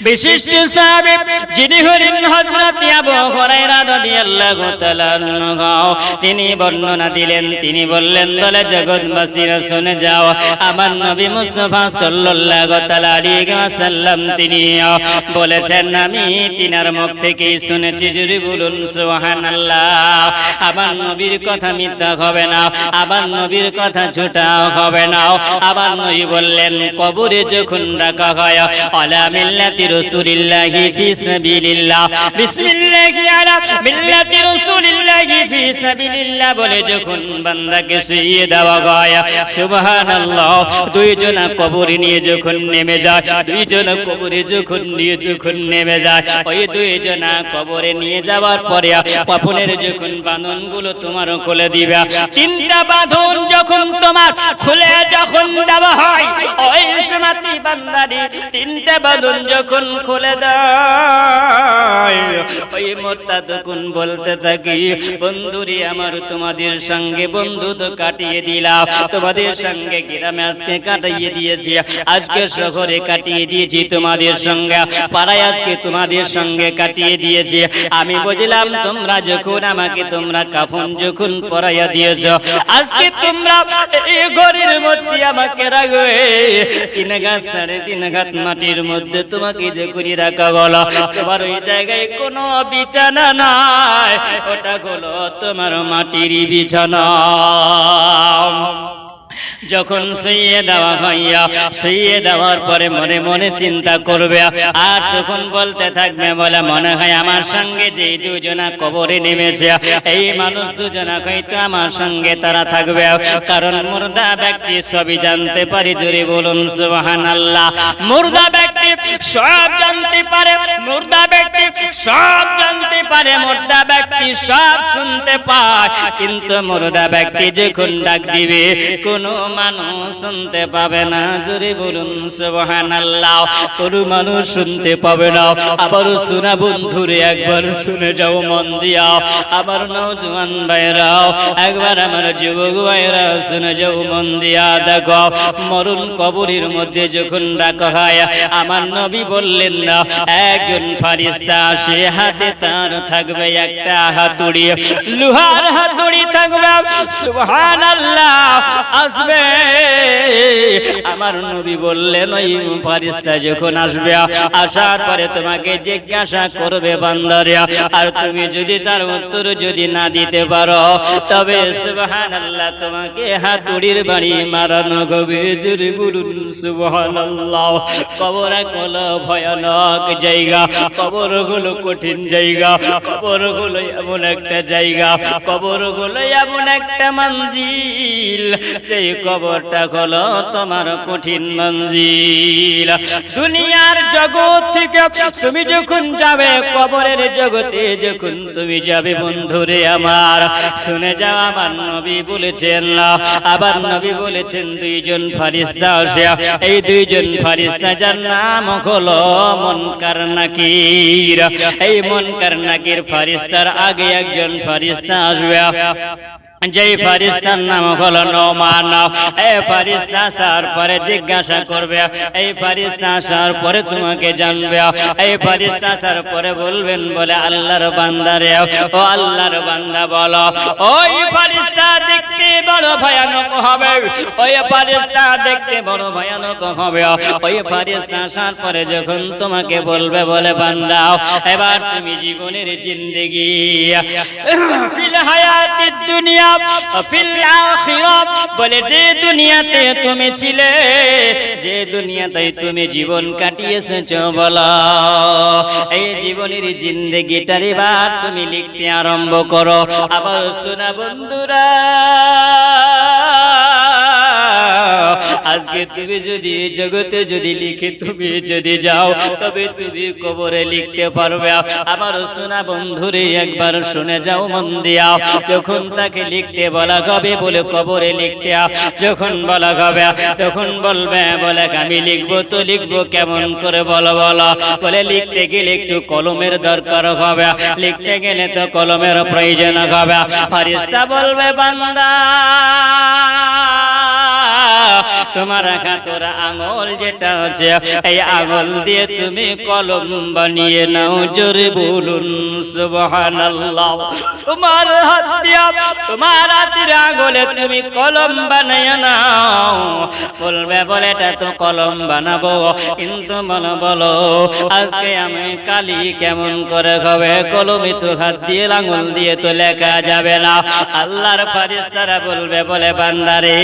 বিশিষ্ট সাহাবী যিনি হলেন হযরত আবু হুরায়রা রাদিয়াল্লাহু তাআলা আনহু, তিনি বর্ণনা দিলেন, তিনি বললেন, বলে জগৎবাসীরা শুনে যাও, আমার নবী মুস্তাফা সাল্লাল্লাহু তাআলা আলাইহি ওয়াসাল্লাম তিনি বলেছেন, আমি তিনার মুখ থেকেই শুনেছি, জোরে বলুন সুবহানাল্লাহ। আমার নবীর কথা মিথ্যা হবে না, আমার নবীর কথা ঝুটা হবে না। আমার নবী বললেন, কবরে যখন রাখা হয়, আলা মিল্লাতি রাসূলিল্লাহি ফি সাবিলিল্লাহ, বিসমিল্লাহি আলা মিল্লাতি রাসূলিল্লাহি ফি সাবিলিল্লাহ বলে যখন বান্দাকে শুইয়ে দেওয়া হয়, সুবহানাল্লাহ, দুইজনা কবরে নিয়ে যখন নেমে যায়, দুইজনা কবরে যখন নেমে যায়, ওই দুইজনা কবরে নিয়ে যাওয়ার পরে কফনের যখন বাঁধনগুলো তোমার খুলে দিবে, তিনটা বাঁধন যখন তোমার খুলে যখন দেওয়া হয়, ওই সময়তে বান্দারি তিনটা বাঁধন যখন খুলে দেয়, ওই মুরতাদ তখন বলতে থাকি, বন্ধুরি আমার, তোমাদের সঙ্গে বন্ধুত্ব কাটিয়ে দিলাম, তোমাদের সঙ্গে গ্রামে আজকে কাটিয়ে দিয়েছি, আজকে শহরে কাটিয়ে দিয়েছি, তোমাদের সঙ্গে পাড়ায় আজকে তোমাদের সঙ্গে কাটিয়ে দিয়েছি। আমি বুঝলাম তোমরা যখন আমাকে তোমরা কাফন যখন পরাইয়া দিয়েছো, আজকে তোমরা এই ঘরের মধ্যে আমাকে রাখবে, 3 গাছ 3.5 গাছ মাটির মধ্যে তোমাকে যে করে রাখা হলো, তোমার ওই জায়গায় কোনো বিছানা নাই, ওটা হলো তোমার মাটির বিছানা। যখন শুইয়ে দেওয়া হইয়া, শুইয়ে দেওয়ার পরে মনে মনে চিন্তা করবে, আর তখন বলতে থাকবে, বলে মনে হয় আমার সঙ্গে যে দুজনা কবরে নেমেছে, এই মানুষ দুজনা হয়তো আমার সঙ্গে তারা থাকবে, কারণ মুর্দা ব্যক্তি সবই জানতে পারে, জোরে বলুন সুবহানাল্লাহ। মুর্দা ব্যক্তি সব জানতে পারে, মুর্দা ব্যক্তি সব জানতে পারে, মুর্দা ব্যক্তি সব শুনতে পায়, কিন্তু মুর্দা ব্যক্তি যখন ডাক দিবে কোনো মানুষ শুনতে পাবে না, জোরে বলুন সুবহানাল্লাহ। কোনো মানুষ শুনতে পাবে না। আবার শোনা বন্ধুরে, একবার শুনে যাও মন দিয়া, আমার নওজোয়ান ভাইরাও, একবার আমার যুবক ভাইরা শুনে যাও মন দিয়া, দেখো মরণ কবরের মধ্যে যখন রাখা হয়, আমার নবী বললেন না, একজন ফেরেশতা আসে, হাতে তার থাকবে একটা হাতুড়ি, লোহার হাতুড়ি থাকবে, সুবহানাল্লাহ। আসবে, আমার নবী বললেন, ওই ফেরেশতা যখন আসবে, আসার পরে তোমাকে জিজ্ঞাসা করবে, বান্দারে, আর তুমি যদি তার উত্তর যদি না দিতে পারো, তবে সুবহানাল্লাহ তোমাকে হাতুড়ির বাড়ি মারানো হবে, জোরে বলুন সুবহানাল্লাহ। কবর হলো ভয়ানক জায়গা, কবর হলো কঠিন জায়গা, কবর হলো এমন একটা জায়গা, কবর হলো এমন একটা মঞ্জিল, এই কবরটা হলো তোমার কঠিন মঞ্জিল। দুনিয়ার জগৎ থেকে তুমি যখন যাবে, কবরের জগতে যখন তুমি যাবে, বন্ধুরে আমার শুনে যাও, আমার নবী বলেছেন, আবার নবী বলেছেন, দুইজন ফেরেশতা আসে, এই দুইজন ফেরেশতা যার নাম হলো মুনকার নাকির। এই মুনকার নাকির ফেরেশতার আগে একজন ফেরেশতা আসবে, যেই ফেরেশতার নাম হলো নোমান। এই ফেরেশতা আসার পরে জিজ্ঞাসা করবে, এই ফেরেশতা আসার পরে তোমাকে জানবে, এই ফেরেশতা আসার পরে বলবেন, বলে আল্লাহর বান্দারে, ও আল্লাহর বান্দা বলো, ওই ফেরেশতা দেখতে বড় ভয়ানক হবে, ওই ফেরেশতা দেখতে বড় ভয়ানক হবে। ওই ফেরেশতা আসার পরে যখন তোমাকে বলবে, বলে বান্দা, এবার তুমি জীবনের জিন্দেগি ফিল হায়াতিদ দুনিয়া ফিল আখিরাত, বলে যে দুনিয়াতে তুমি ছিলে, যে দুনিয়াতে তুমি জীবন কাটিয়েছো, বলো এই জীবনের জিন্দেগিটার এবার তুমি লিখতে আরম্ভ করো। আবার শোনা বন্ধুরা, আজকে আজকে তুমি যদি এই জগতে যদি লিখে তুমি যদি যাও তবে তুমি কবরে লিখতে পারবে। আমার সোনা বন্ধুরে একবার শুনে যাও মন দিয়া, যখন তাকে লিখতে বলা হবে বলে কবরে লিখতে, যখন বলা হবে তখন বলবে বলে আমি লিখবো তো লিখবো কেমন করে বলো বলো, বলে লিখতে গেলে একটু কলমের দরকার হবে, লিখতে গেলে তো কলমের প্রয়োজন হবে। ফেরেশতা বলবে বান্দা তোমার হাতের আঙ্গুল যেটা আছে এই আঙ্গুল দিয়ে তুমি কলম বানিয়ে নাও, জোরে বলুন সুবহানাল্লাহ। তোমার হাত দিয়া তোমার হাতের আঙ্গুলে তুমি কলম বানিয়ে নাও। বলবে বলে এটা তো কলম বানাবো, কিন্তু বলো বলো আজকে আমি কালি কেমন করে হবে, কলমে তো হাত দিয়ে আঙ্গুল দিয়ে তো লেখা যাবে না। আল্লাহর ফেরেশতারা বলবে বলে বান্দারে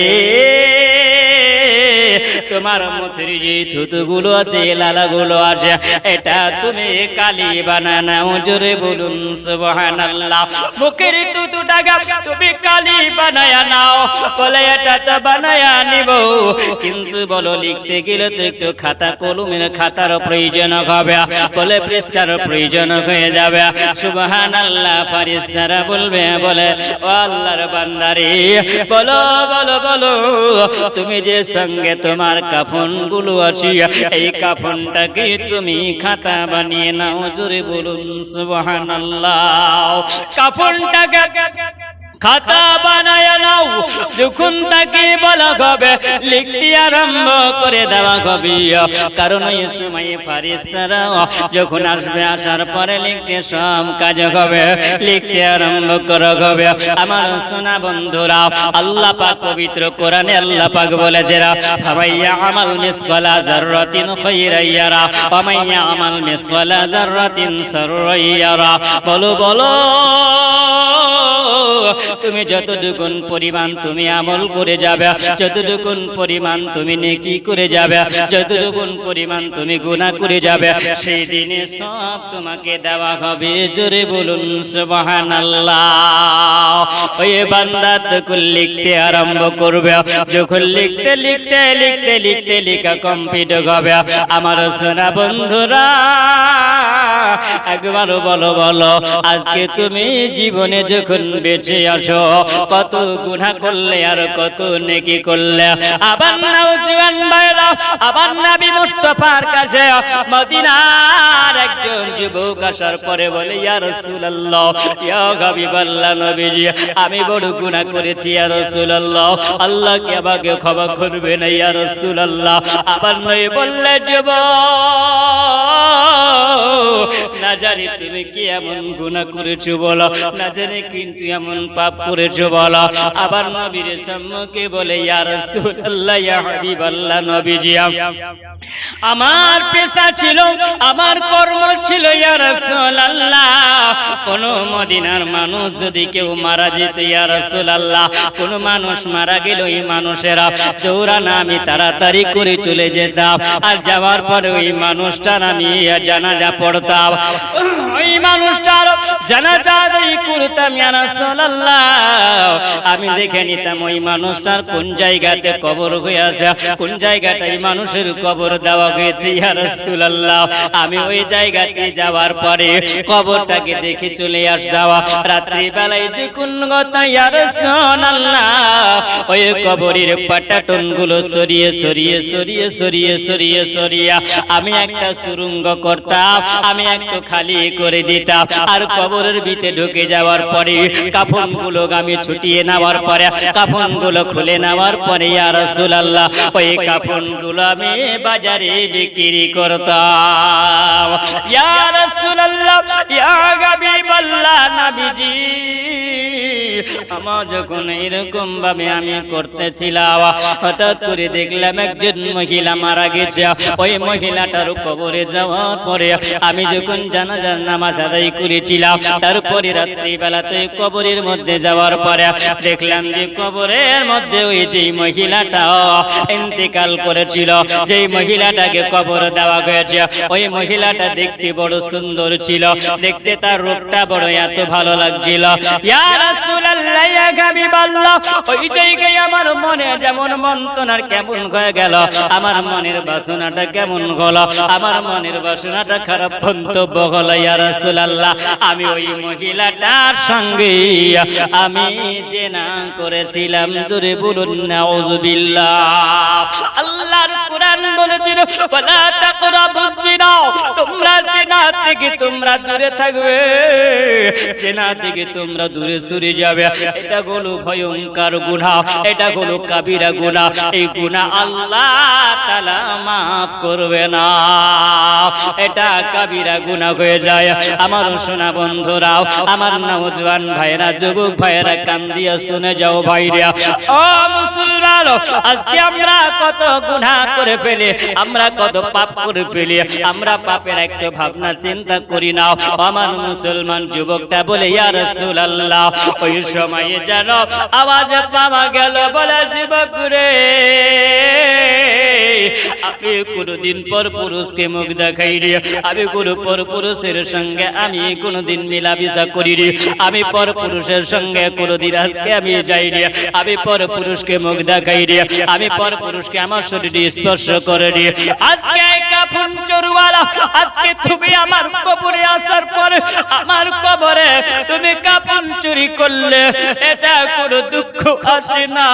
তোমার মুখের যে থুতুগুলো আছে লালাগুলো আছে এটা তুমি কালি বানাও, জোরে বলুন সুবহানাল্লাহ। মুখের থুতুটাকে তুমি কালি বানায়া নাও, বলে এটা তো বানায়া নিব, কিন্তু বলো লিখতে গেলে তো একটু খাতা কলমের খাতার প্রয়োজন হবে, বলে পৃষ্ঠার প্রয়োজন হয়ে যাবে। সুবহানাল্লাহ। ফেরেশতারা বলবে বলে ও আল্লাহর বান্দারে বলো বলো বলো তুমি যে সঙ্গে তোমার কাফন গুলো আছে এই কাফনটাকে তুমি খাতা বানিয়ে নাও, জোরে বলুন সুবহানাল্লাহ। কাফনটাকে খাতা বানায় নাও, যখন তাকে বলা হবে লিখতে আরম্ভ করে দেওয়া হবে, কারণ ওই সময় ফেরেশতারা যখন আসবে আসার পরে লিখতে সব কাজ হবে, লিখতে আরম্ভ করা হবে। আমার সোনা বন্ধুরা আল্লাহ পাক পবিত্র কোরআনে আল্লাহ পাক বলেছে ফামাইয়া আমাল মিসকালা যাররাতিন খায়রান ইয়ারা ওয়া মাইয়া আমাল মিসকালা যাররাতিন শাররান ইয়ারা। বলো বলো তুমি যতটুকুন পরিমাণ তুমি আমল করে যাবে, যতটুকুন পরিমাণ তুমি নেকি করে যাবে, যতটুকুন পরিমাণ তুমি গুনাহ করে যাবে, সেই দিনে সব তোমাকে দেওয়া হবে, জোরে বলুন সুবহানাল্লাহ। ওই বান্দা তখন লিখতে আরম্ভ করবে, যখন লিখতে লিখতে লিখতে লিখতে লেখা কমপ্লিট হবে আমার সোনা বন্ধুরা একবার বলো বলো আজকে তুমি জীবনে যখন বেঁচে আসো কত গুনাহ করলে আর কত নেকি করলে। আবার নওজোয়ান ভাইরা আবার নবী মুস্তাফার কাছে মদিনার একজন যুবক আসার পরে বলে ইয়া রাসূলুল্লাহ ইয়া হাবিবাল্লাহ নবীজি আমি বড় গুনাহ করেছি ইয়া রাসূলুল্লাহ, আল্লাহ কি আমাকে ক্ষমা করবে না ইয়া রাসূলুল্লাহ। আবার নবী বললে যুবক না জানি তুমি কি এমন গুনাহ করেছো বলো, না জানি কিন্তু এমন পাপ করেছো বলো। আবার নবীর সম্মুখে বলে ইয়া রাসূলুল্লাহ ইয়া হাবিবাল্লাহ নবীজি আমার পেশা ছিল আমার কর্ম ছিল ইয়া রাসূলুল্লাহ, কোন মদিনার মানুষ যদি কেউ মারা যেত ইয়া রাসূলুল্লাহ, কোন মানুষ মারা গেল এই মানুষেরা জোরানা আমি তাড়াতাড়ি করে চলে যেতাম, আর যাওয়ার পরে ওই মানুষটার আমি জানাজা পড়তাম, ওই মানুষটার জানাজা আদায় করতাম ইয়া রাসূলুল্লাহ। আমি দেখে নিতাম ওই মানুষটার কোন জায়গাতে কবর হয়ে আছে, কোন জায়গাটায় মানুষের কবর দেওয়া হয়েছে ইয়া রাসূলুল্লাহ। আমি ওই জায়গাতে যাওয়ার পরে কবরটাকে দেখে চলে আসতাম, রাত্রি বেলায় যে কোন কথা ইয়া রাসূলুল্লাহ ওই কবরের পাটাটন গুলো সরিয়ে সরিয়ে সরিয়ে সরিয়ে সরিয়ে সরিয়ে আমি একটা সুরঙ্গ করতাম, আমি একটু খালি করে দিতাম, আর কবরের ভিতরে ঢুকে যাওয়ার পরে কাফন গুলো আমি ছুটিয়ে নেওয়ার পরে কাফন গুলো খুলে নেওয়ার পরে ইয়া রাসূলুল্লাহ ওই কাফন গুলো আমি বাজারে বিক্রি করতাম ইয়া রাসূলুল্লাহ ইয়া হাবিবাল্লাহ নবীজি। আমার যখন এরকম ভাবে আমি করতেছিলাম হঠাৎ করে দেখলাম একজন মহিলা মারা গেছে, ওই মহিলাটার কবরে যাওয়ার পরে আমি যখন জানাজার নামাজ আদায় করেছিলাম তারপরে রাত্রি বেলাতে কবরের মধ্যে যাওয়ার পরে দেখলাম যে কবরের মধ্যে ওই যে মহিলাটা ইন্তেকাল করেছিল, যেই মহিলাটাকে কবর দেওয়া হয়েছে ওই মহিলাটা দেখতে বড় সুন্দর ছিল, দেখতে তার রূপটা বড় এত ভালো লাগছিল ইয়া রাসূল রাসূলুল্লাহ ইয়া হাবিবাল্লাহ ওই জায়গায় আমার মনে যেমন মন্ত্রণার কেমন হয়ে গেল আমার মনের বাসনাটা কেমন হলো আমার মনের বাসনাটা খারাপ মন্তব্য হলো ইয়া রাসূলুল্লাহ আমি ওই মহিলাটার সঙ্গে আমি জিনা করেছিলাম জোরে বলুন নাউযুবিল্লাহ আল্লাহর কোরআন বলেছিল ওয়ালা তাকরাবুজ জিনা তোমরা জিনা থেকে তোমরা দূরে থাকবে জিনা থেকে তোমরা দূরে সরে যাবে এটা হলো ভয়ঙ্কর গুনাহ এটা হলো কাবিরা গুনাহ এই গুনাহ আল্লাহ তাআলা maaf করবে না এটা কাবিরা গুনাহ হয়ে যায় আমার সোনা বন্ধুরাও আমার নওজোয়ান ভাইরা যুবক ভাইরা কান দিয়ে শুনে যাও ভাইরা ও মুসলমান আজকে আমরা কত গুনাহ করে ফেলি আমরা কত পাপ করে ফেলি আমরা পাপের একটা ভাবনা চিন্তা করি না আমার মুসলমান যুবকটা বলে ইয়া রাসূলুল্লাহ ওই সময়ে জানো আওয়াজ পাওয়া গেল বলে যুবক রে আমি কোনদিন পর পুরুষকে মুখ দেখাই রে আমি কোন পর পুরুষের সঙ্গে আমি কোনদিন মিলামিশা করি রে আমি পর পুরুষের সঙ্গে কোনদিন আজকে আমি যাই রে আমি পর পুরুষকে মুখ দেখাই রে আমি পর পুরুষকে আমার শরীরে স্পর্শ করে রে আজকে কাফন চোরওয়ালা আজকে তুমি আমার কবরে আসার পর আমার কবরে তুমি কাফন চুরি করলে এটা কোনো দুঃখ আসে না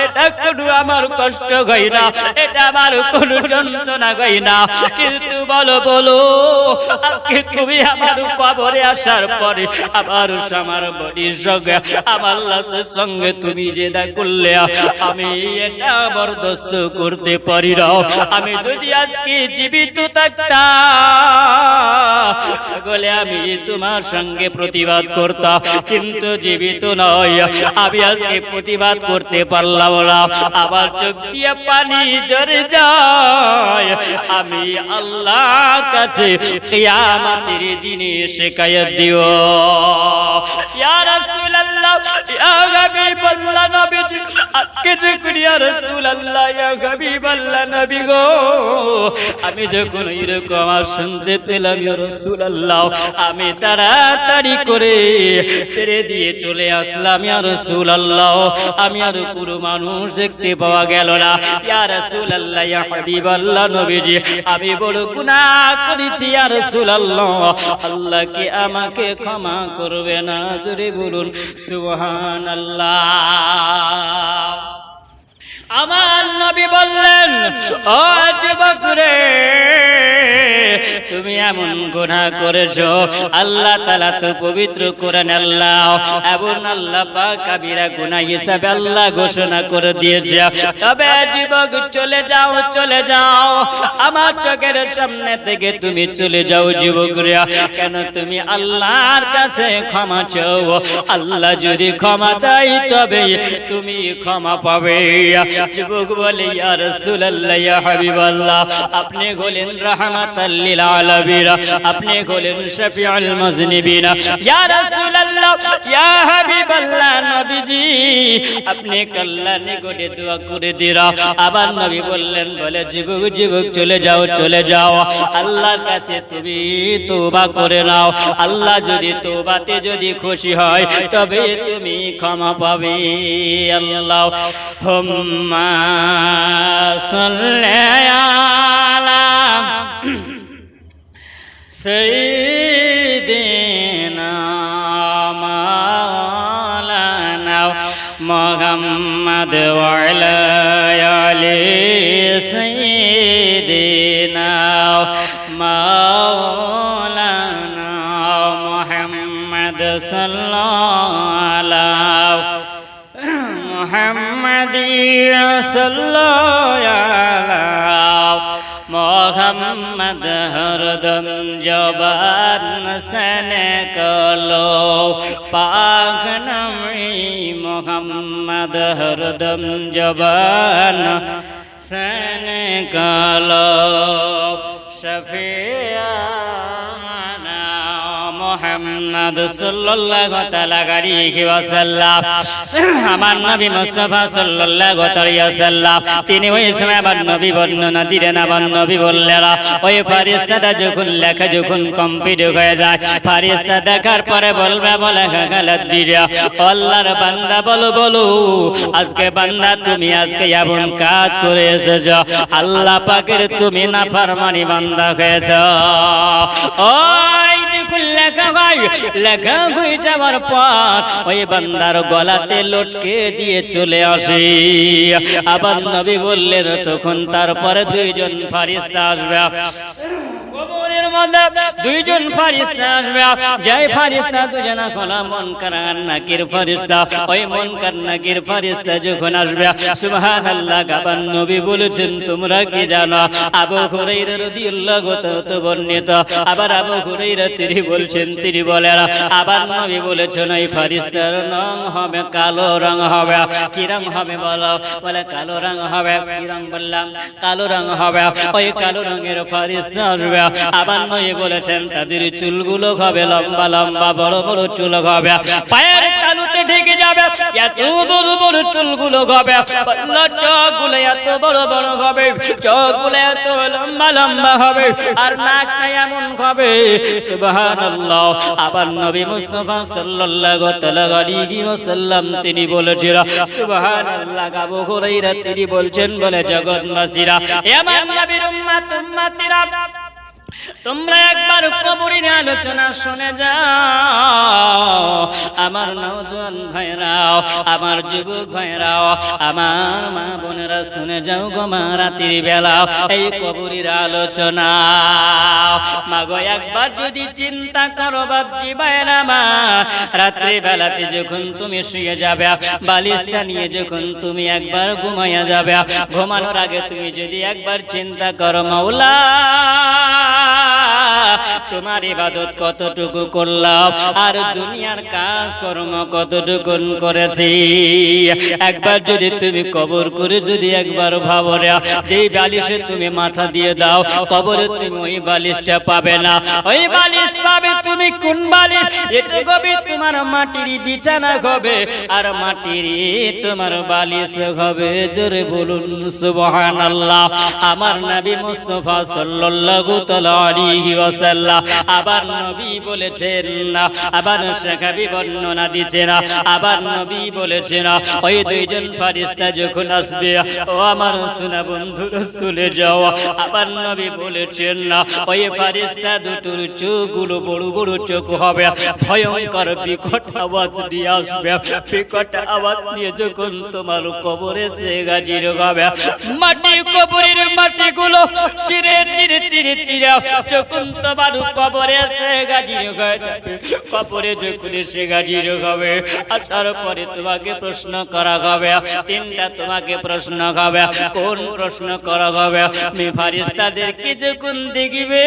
এটা কোনো আমার কষ্ট হয় না এটা আমার কোনো যন্ত্রণা হয় না কিন্তু বলো বলো আজকে তুমি আমার কবরে আসার পরে আমার আমার বডির সঙ্গে আমার লাশের সঙ্গে তুমি যেটা করলে আমি এটা বরদাস্ত করতে পারি না আমি যদি আজকে জীবিত থাকতাম তাহলে আমি তোমার সঙ্গে প্রতিবাদ করতাম কিন্তু জীবিত নয় আমি আজকে প্রতিবাদ করতে পারলাম না আমার চোখ দিয়ে পানি ঝরে যায় আমি আল্লাহর কাছে কিয়ামতের দিনে শিকায়ত দিও ইয়া রাসূলুল্লাহ ইয়া হাবিবাল্লাহ নবীজি আজকে যখন ইয়া রাসূলুল্লাহ ইয়া হাবিবাল্লাহ নবী গো আমি যখন এরকম শুনতে পেলাম ইয়া রাসূলুল্লাহ আমি তাড়াতাড়ি করে ছেড়ে দিয়ে চলে আসলাম ইয়া রাসূলুল্লাহ আমি আর কোনো মানুষ দেখতে পাওয়া গেল না ইয়া রাসূলুল্লাহ ইয়া হাবিবাল্লাহ নবীজি আমি বড় গুনাহ করেছি ইয়া রাসূলুল্লাহ আল্লাহ কি আমাকে ক্ষমা করবে না জোরে বলুন সুবহানাল্লাহ আমার নবী বললেন ও যুবক রে তুমি এমন গুনাহ করেছো আল্লাহ তাআলা তো পবিত্র কোরআন আল্লাহ এবং আল্লাহ পাক কাবিরা গুনাহ হিসাবে আল্লাহ ঘোষণা করে দিয়েছে তবে যুবক চলে যাও আমার চোখের সামনে থেকে তুমি চলে যাও যুবক রে কেন তুমি আল্লাহর কাছে ক্ষমা চাও আল্লাহ যদি ক্ষমা দেয় তবে তুমি ক্ষমা পাবে যুবক বলে ইয়া রাসূলুল্লাহ ইয়া হাবিবাল্লাহ আপনি হলেন রাহমাতাল লিল আলামিন আপনি হলেন শফিউল মুজনিবিন ইয়া রাসূলুল্লাহ ইয়া হাবিবাল্লাহ নবীজি আপনি কল্যাণ নিকটে দোয়া করে দিরা আবার নবী বললেন বলে যুবক চলে যাও আল্লাহর কাছে তুমি তওবা করে নাও আল্লাহ যদি তওবাতে যদি খুশি হয় তবে তুমি ক্ষমা পাবে আল্লাহুম্মা সাল্লি আলা সাইয়্যিদিনা মাওলানা মুহাম্মদ ওয়া আলা আলি সাইয়্যিদিনা মাওলানা মুহাম্মদ সাল্লাল্লাহু মুহাম্মদ সাল্লাল্লাহু আলাইহি মোহাম্মদ হরদম জবান সনে কলো পাক নামে মোহাম্মদ হরদম জবান সনে কলো শফিয়ানা মুহাম্মদ সাল্লাল্লাহু তাআলা আলাইহি ওয়াসাল্লাম আমার নবী মুস্তাফা সাল্লাল্লাহু আলাইহি ওয়াসাল্লাম তিনি ওই সময় আমার নবী বর্ণনা দিলেন আমার নবী বললেন ওই ফেরেশতাটা যখন লেখা যখন কমপ্লিট হয়ে যায় ফেরেশতা দেখার পরে বলবে বলে গালাত দিরা আল্লাহর বান্দা বলো আজকে বান্দা তুমি আজকে এমন কাজ করে এসেছো আল্লাহ পাকের তুমি নাফরমানি বান্দা হয়েছো ওই যখন লেখা হয়ে যাওয়ার পর ওই বান্দার গলাতে লটকে দিয়ে চলে আসে আবার নবী বললেন তখন তারপরে দুইজন ফেরেশতা আসবে কবরের মধ্যে দুইজন ফেরেশতা আসবে যেই ফেরেশতা দুজনা খোলা মুনকার আর নাকির ফেরেশতা ওই মুনকার নাকির ফেরেশতা যখন আসবে সুবহানাল্লাহ আবার নবী বলেছেন তোমরা কি জানো আবু হুরায়রা রাদিয়াল্লাহু তাআলা বর্ণিত আবার আবু হুরায়রা তিনি বলছেন তিনি বলেন আবার নবী বলেছেন এই ফেরেশতার রং হবে কালো রং হবে কি রং হবে বলে কালো রং হবে কি রং বললাম কালো রং হবে ওই কালো রঙের ফেরেশতা আসবে আবার নবী বলেছেন তাদের চুলগুলো হবে লম্বা লম্বা বড় বড় চুল হবে পায়ের তালুতে ঢেকে যাবে এত বড় বড় চুলগুলো হবে চোখগুলো এত বড় বড় হবে চোখগুলো এত লম্বা লম্বা হবে আর নাকটা এমন হবে সুবহানাল্লাহ আবার নবী মুস্তাফা সাল্লাল্লাহু আলাইহি ওয়াসাল্লাম তিনি বলেছেন সুবহানাল্লাহ আবু হুরায়রা তিনি বলছেন বলে জগৎবাসীরা আমার নবীর উম্মতিরা তোমরা একবার কবরের আলোচনা শুনে যাও আমার নওজোয়ান ভাইরাও আমার যুবক ভাইরাও আমার মা বোনেরা শুনে যাও গো মা রাতের বেলা এই কবরের আলোচনা মাগো একবার যদি চিন্তা করো বাপজি ভাইরা মা রাত্রি বেলাতে যখন তুমি শুয়ে যাবে বালিশটা নিয়ে যখন তুমি একবার ঘুমাইয়া যাবে ঘুমানোর আগে তুমি যদি একবার চিন্তা করো মাওলা তোমার ইবাদত কতটুকু করলাম আর দুনিয়ার কাজ কর্ম কতটুকু করেছি একবার যদি তুমি কবর করে যদি একবার ভাবো যেই বালিশে তুমি মাথা দিয়ে দাও কবরে তুমি ওই বালিশটা পাবে না ওই বালিশ পাবে তুমি কোন বালিশ এটা হবে তোমার মাটির বিছানা হবে আর মাটির তোমার বালিশ হবে জোরে বলুন সুবহানাল্লাহ আমার নবী মুস্তাফা সাল্লাল্লাহু আলাইহি ওয়াসাল্লাম আবার নবী বলেছেন না আবার সাহাবী বর্ণনা দিচ্ছেন আবার নবী বলেছেন ওই দুইজন ফেরেশতা যখন আসবে ও আমার সোনা বন্ধুরা চলে যাও আবার নবী বলেছেন না ওই ফেরেশতা দুটোর চোখগুলো বড় বড় চোখ হবে ভয়ঙ্কর বিকট আওয়াজ দিয়ে আসবে বিকট আওয়াজ দিয়ে যখন তোমার কবরে সে হাজির হবে মাটি কবরের মাটিগুলো চিরে চিরে চিরে চিরে যখন তোমার কবরে সে হাজির হয়ে যাবে কবরে যখন সে হাজির হবে আসার পরে তোমাকে প্রশ্ন করা হবে তিনটা তোমাকে প্রশ্ন হবে কোন প্রশ্ন করা হবে আমি ফেরেশতাদেরকে যখন দেখবে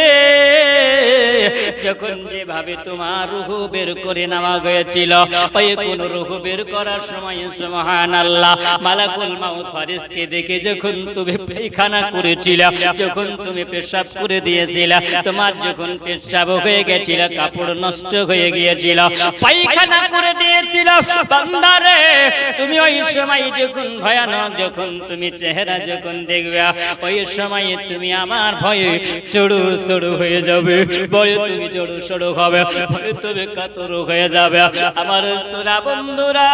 যখন যেভাবে তোমার রূহ বের করে নেওয়া হয়েছিল ওই কোন রূহ বের করার সময় সুবহানাল্লাহ মালাকুল মাউত ফেরেশতাকে দেখে যখন তুমি পায়খানা করেছিলে যখন তুমি পেশাব করে দিয়েছিলে তোমার যখন পেশাব হয়ে গিয়েছিল কাপড় নষ্ট হয়ে গিয়েছিল পায়খানা করে দিয়েছিল বান্দারে তুমি ওই সময় যখন ভয়ানক যখন তুমি চেহারা যখন দেখবে ওই সময় তুমি আমার ভয়ে চড়ু চড়ু হয়ে যাবে ভয়ে তুমি চড়ু চড়ু হবে ভয়ে তুমি কাতর হয়ে যাবে আমার সোনা বন্ধুরা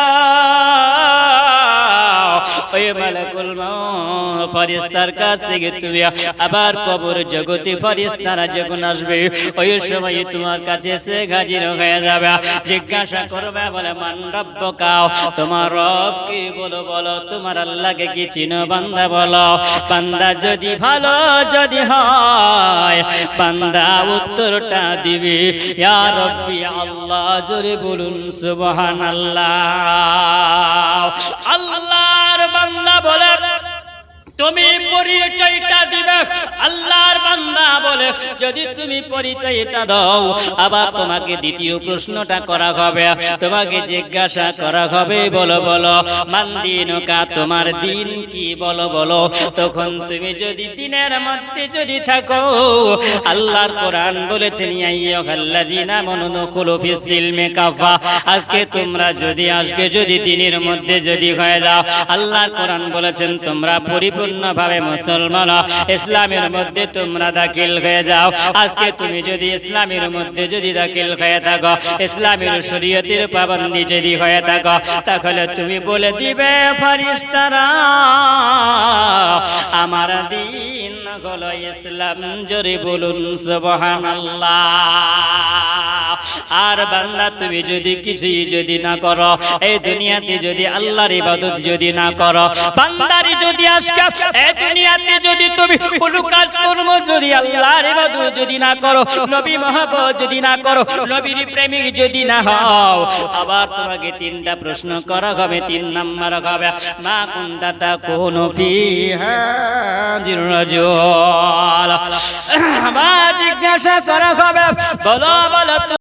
ওই মালাকুল মাউত ফেরেশতার কাছ থেকে তুমি আবার কবর জগতে ফেরেশতারা যখন আসবে ওই সময় তোমার কাছে সে হাজির হয়ে যাবে জিজ্ঞাসা করবে বলে মান রব্বুকা তোমার রব কি বলো বলো তোমার আল্লাহকে কি চিনো বান্দা বলো বান্দা যদি ভালো যদি হয় বান্দা উত্তরটা দিবে ইয়া রব্বি আল্লাহ জোরে বলুন সুবহানাল্লাহ আল্লাহর বান্দা বলে তুমি পরিচয়টা দিবে। আল্লাহর বান্দা বলে যদি তুমি পরিচয়টা দাও, আবার তোমাকে দ্বিতীয় প্রশ্নটা করা হবে, তোমাকে জিজ্ঞাসা করা হবে, বলো বলো মান দিনুকা, তোমার দিন কি, বলো বলো। তখন তুমি যদি দিনের মধ্যে যদি থাকো, আল্লাহর কোরআন বলেছেন ইয়া আইয়ুহাল্লাযীনা আমানু দুখুলু ফিস সিলমি কাফা, আজকে তোমরা যদি যদি দিনের মধ্যে যদি হয়ে যাও, আল্লাহর কোরআন বলেছেন তোমরা পরিপূর্ণভাবে মুসলমান, ইসলামের মধ্যে তোমরা দাখিল হয়ে যাও। আজকে তুমি যদি ইসলামের মধ্যে যদি দাখিল হয়ে থাকো, ইসলামের শরীয়তের পাবন্দি যদি হয়ে থাকো, তাহলে তুমি বলে দিবে ফেরেশতারা আমার দিন হলো ইসলাম, জোরে বলুন সুবহানাল্লাহ। আর বান্দা তুমি যদি কিছুই যদি না করো, এই দুনিয়াতে যদি আল্লাহর ইবাদত যদি না করো, বান্দারি যদি আজকে এই দুনিয়াতে যদি তুমি কোনো কাজ কর্ম যদি আল্লাহর ইবাদত যদি না করো, নবী মহব্বত যদি না করো, নবীর প্রেমিক যদি না হও, আবার তোমাকে তিনটা প্রশ্ন করা হবে। 3 নাম্বার হবে মা কুনতা তাকুনু ফিহা জিররাজুল, আবার জিজ্ঞাসা করা হবে বলো বলো